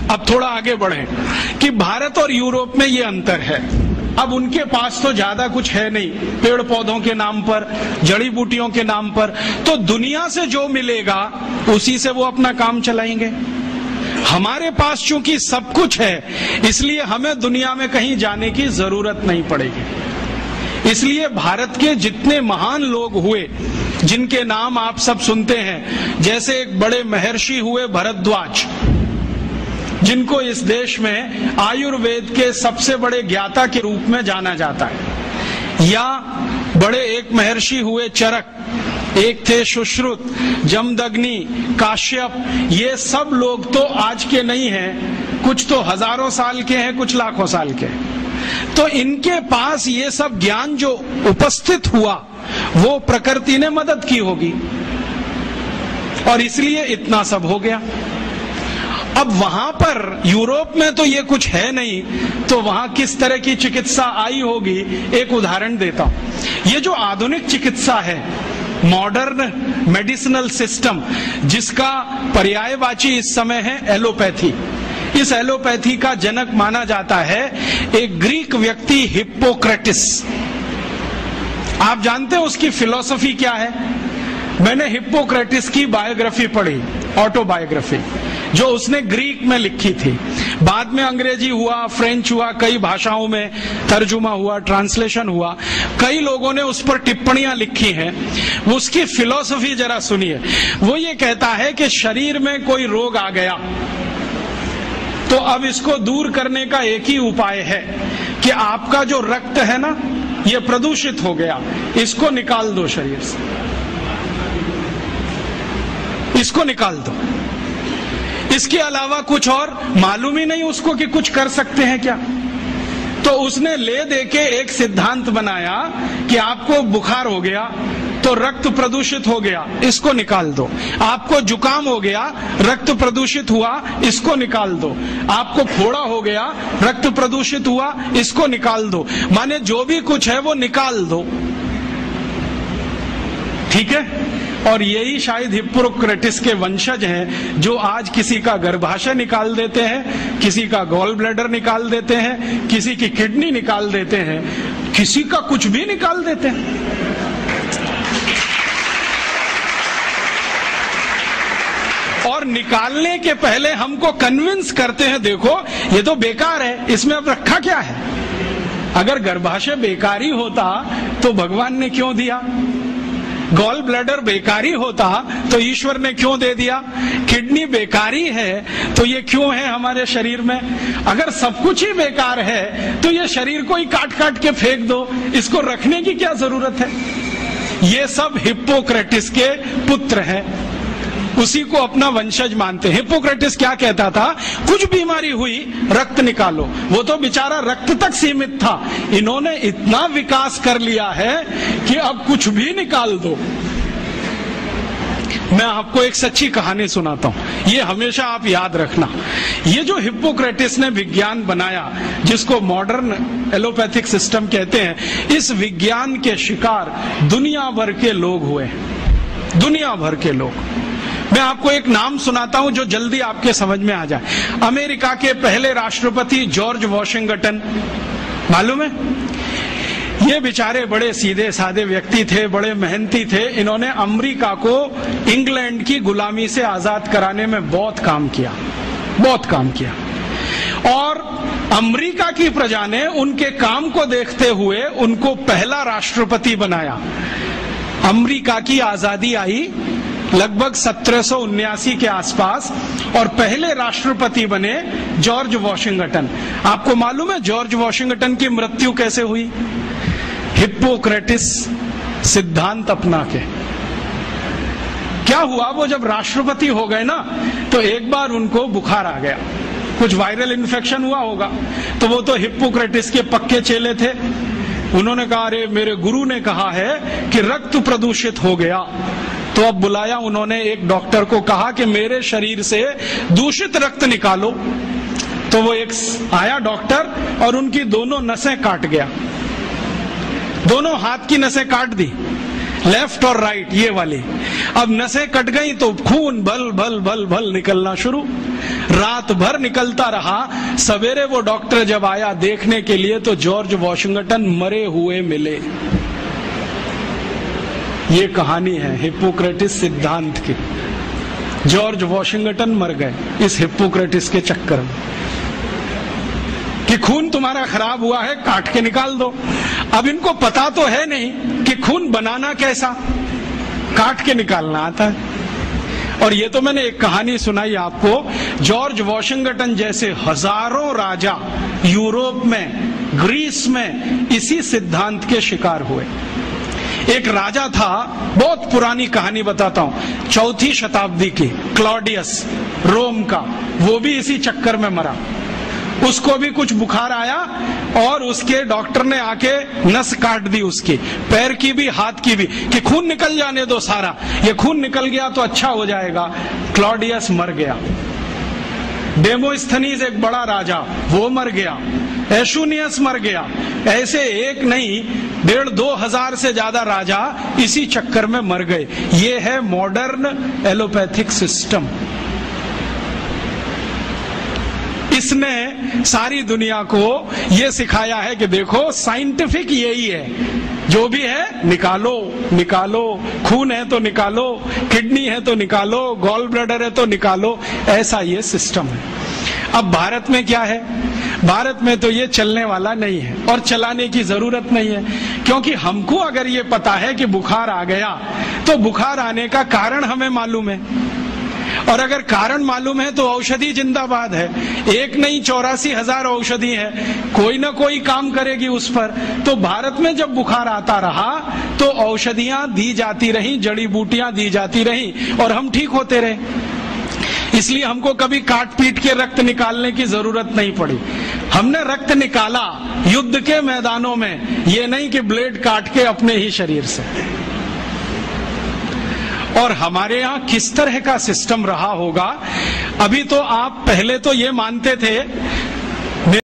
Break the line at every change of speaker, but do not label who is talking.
अब थोड़ा आगे बढ़े कि भारत और यूरोप में ये अंतर है। अब उनके पास तो ज्यादा कुछ है नहीं, पेड़ पौधों के नाम पर, जड़ी बूटियों के नाम पर, तो दुनिया से जो मिलेगा उसी से वो अपना काम चलाएंगे। हमारे पास चूंकि सब कुछ है, इसलिए हमें दुनिया में कहीं जाने की जरूरत नहीं पड़ेगी। इसलिए भारत के जितने महान लोग हुए, जिनके नाम आप सब सुनते हैं, जैसे एक बड़े महर्षि हुए भरद्वाज, जिनको इस देश में आयुर्वेद के सबसे बड़े ज्ञाता के रूप में जाना जाता है, या बड़े एक महर्षि हुए चरक, एक थे सुश्रुत, जमदग्नि, काश्यप, ये सब लोग तो आज के नहीं हैं, कुछ तो हजारों साल के हैं, कुछ लाखों साल के। तो इनके पास ये सब ज्ञान जो उपस्थित हुआ वो प्रकृति ने मदद की होगी और इसलिए इतना सब हो गया। अब वहां पर यूरोप में तो ये कुछ है नहीं, तो वहां किस तरह की चिकित्सा आई होगी, एक उदाहरण देता हूं। ये जो आधुनिक चिकित्सा है, मॉडर्न मेडिसिनल सिस्टम, जिसका पर्यायवाची इस समय है एलोपैथी, इस एलोपैथी का जनक माना जाता है एक ग्रीक व्यक्ति हिप्पोक्रेटिस। आप जानते हैं उसकी फिलॉसफी क्या है? मैंने हिप्पोक्रेटिस की बायोग्राफी पढ़ी, ऑटोबायोग्राफी, जो उसने ग्रीक में लिखी थी। बाद में अंग्रेजी हुआ, फ्रेंच हुआ, कई भाषाओं में तर्जुमा हुआ, ट्रांसलेशन हुआ, कई लोगों ने उस पर टिप्पणियां लिखी हैं। उसकी फिलॉसफी जरा सुनिए। वो ये कहता है कि शरीर में कोई रोग आ गया तो अब इसको दूर करने का एक ही उपाय है कि आपका जो रक्त है ना, ये प्रदूषित हो गया, इसको निकाल दो शरीर से, इसको निकाल दो। इसके अलावा कुछ और मालूम ही नहीं उसको कि कुछ कर सकते हैं क्या। तो उसने ले देके एक सिद्धांत बनाया कि आपको बुखार हो गया तो रक्त प्रदूषित हो गया, इसको निकाल दो। आपको जुकाम हो गया, रक्त प्रदूषित हुआ, इसको निकाल दो। आपको फोड़ा हो गया, रक्त प्रदूषित हुआ, इसको निकाल दो। माने जो भी कुछ है वो निकाल दो, ठीक है। और यही शायद हिप्पोक्रेटिस के वंशज हैं जो आज किसी का गर्भाशय निकाल देते हैं, किसी का गॉल ब्लैडर निकाल देते हैं, किसी की किडनी निकाल देते हैं, किसी का कुछ भी निकाल देते हैं। और निकालने के पहले हमको कन्विंस करते हैं, देखो ये तो बेकार है, इसमें अब रखा क्या है। अगर गर्भाशय बेकारी होता तो भगवान ने क्यों दिया? गॉल ब्लैडर बेकारी होता तो ईश्वर ने क्यों दे दिया? किडनी बेकारी है तो ये क्यों है हमारे शरीर में? अगर सब कुछ ही बेकार है तो ये शरीर को ही काट काट के फेंक दो, इसको रखने की क्या जरूरत है? ये सब हिप्पोक्रेटिस के पुत्र हैं, उसी को अपना वंशज मानते हैं। हिप्पोक्रेटिस क्या कहता था? कुछ बीमारी हुई रक्त निकालो। वो तो बेचारा रक्त तक सीमित था, इन्होंने इतना विकास कर लिया है कि अब कुछ भी निकाल दो। मैं आपको एक सच्ची कहानी सुनाता हूं, ये हमेशा आप याद रखना। ये जो हिप्पोक्रेटिस ने विज्ञान बनाया, जिसको मॉडर्न एलोपैथिक सिस्टम कहते हैं, इस विज्ञान के शिकार दुनिया भर के लोग हुए, दुनिया भर के लोग। मैं आपको एक नाम सुनाता हूं जो जल्दी आपके समझ में आ जाए। अमेरिका के पहले राष्ट्रपति जॉर्ज वॉशिंगटन, मालूम है? ये बेचारे बड़े सीधे साधे व्यक्ति थे, बड़े मेहनती थे। इन्होंने अमेरिका को इंग्लैंड की गुलामी से आजाद कराने में बहुत काम किया, बहुत काम किया। और अमेरिका की प्रजा ने उनके काम को देखते हुए उनको पहला राष्ट्रपति बनाया। अमेरिका की आजादी आई लगभग 1779 के आसपास और पहले राष्ट्रपति बने जॉर्ज वॉशिंगटन। आपको मालूम है जॉर्ज वॉशिंगटन की मृत्यु कैसे हुई? हिप्पोक्रेटिस सिद्धांत अपना के। क्या हुआ, वो जब राष्ट्रपति हो गए ना तो एक बार उनको बुखार आ गया, कुछ वायरल इन्फेक्शन हुआ होगा। तो वो तो हिप्पोक्रेटिस के पक्के चेले थे, उन्होंने कहा अरे मेरे गुरु ने कहा है कि रक्त प्रदूषित हो गया। तो अब बुलाया उन्होंने एक डॉक्टर को, कहा कि मेरे शरीर से दूषित रक्त निकालो। तो वो एक आया डॉक्टर और उनकी दोनों नसें काट गया, दोनों हाथ की नसें काट दी। लेफ्ट और राइट ये वाली। अब नसें कट गई तो खून भल भल भल भल निकलना शुरू, रात भर निकलता रहा। सवेरे वो डॉक्टर जब आया देखने के लिए तो जॉर्ज वॉशिंगटन मरे हुए मिले। ये कहानी है हिप्पोक्रेटिस सिद्धांत की। जॉर्ज वॉशिंगटन मर गए इस हिप्पोक्रेटिस के चक्कर में कि खून तुम्हारा खराब हुआ है, काट के निकाल दो। अब इनको पता तो है नहीं कि खून बनाना कैसा, काट के निकालना आता है। और ये तो मैंने एक कहानी सुनाई आपको, जॉर्ज वॉशिंगटन जैसे हजारों राजा यूरोप में, ग्रीस में इसी सिद्धांत के शिकार हुए। एक राजा था, बहुत पुरानी कहानी बताता हूं, 4वीं शताब्दी की, क्लॉडियस रोम का, वो भी इसी चक्कर में मरा। उसको भी कुछ बुखार आया और उसके डॉक्टर ने आके नस काट दी उसकी, पैर की भी हाथ की भी, कि खून निकल जाने दो सारा, ये खून निकल गया तो अच्छा हो जाएगा। क्लॉडियस मर गया। डेमोस्थनीज एक बड़ा राजा, वो मर गया। एशुनियस मर गया। ऐसे एक नहीं 1,500-2 हजार से ज्यादा राजा इसी चक्कर में मर गए। ये है मॉडर्न एलोपैथिक सिस्टम। इसने सारी दुनिया को यह सिखाया है कि देखो साइंटिफिक यही है, जो भी है निकालो निकालो, खून है तो निकालो, किडनी है तो निकालो, गॉल ब्लैडर है तो निकालो, ऐसा ये सिस्टम है। अब भारत में क्या है, भारत में तो ये चलने वाला नहीं है और चलाने की जरूरत नहीं है, क्योंकि हमको अगर ये पता है कि बुखार आ गया तो बुखार आने का कारण हमें मालूम है, और अगर कारण मालूम है तो औषधि जिंदाबाद है। एक नहीं 84,000 औषधि है, कोई ना कोई काम करेगी उस पर। तो भारत में जब बुखार आता रहा तो औषधियां दी जाती रही, जड़ी बूटियां दी जाती रही और हम ठीक होते रहे। इसलिए हमको कभी काट पीट के रक्त निकालने की जरूरत नहीं पड़ी। हमने रक्त निकाला युद्ध के मैदानों में, ये नहीं कि ब्लेड काट के अपने ही शरीर से। और हमारे यहाँ किस तरह का सिस्टम रहा होगा। अभी तो आप पहले तो ये मानते थे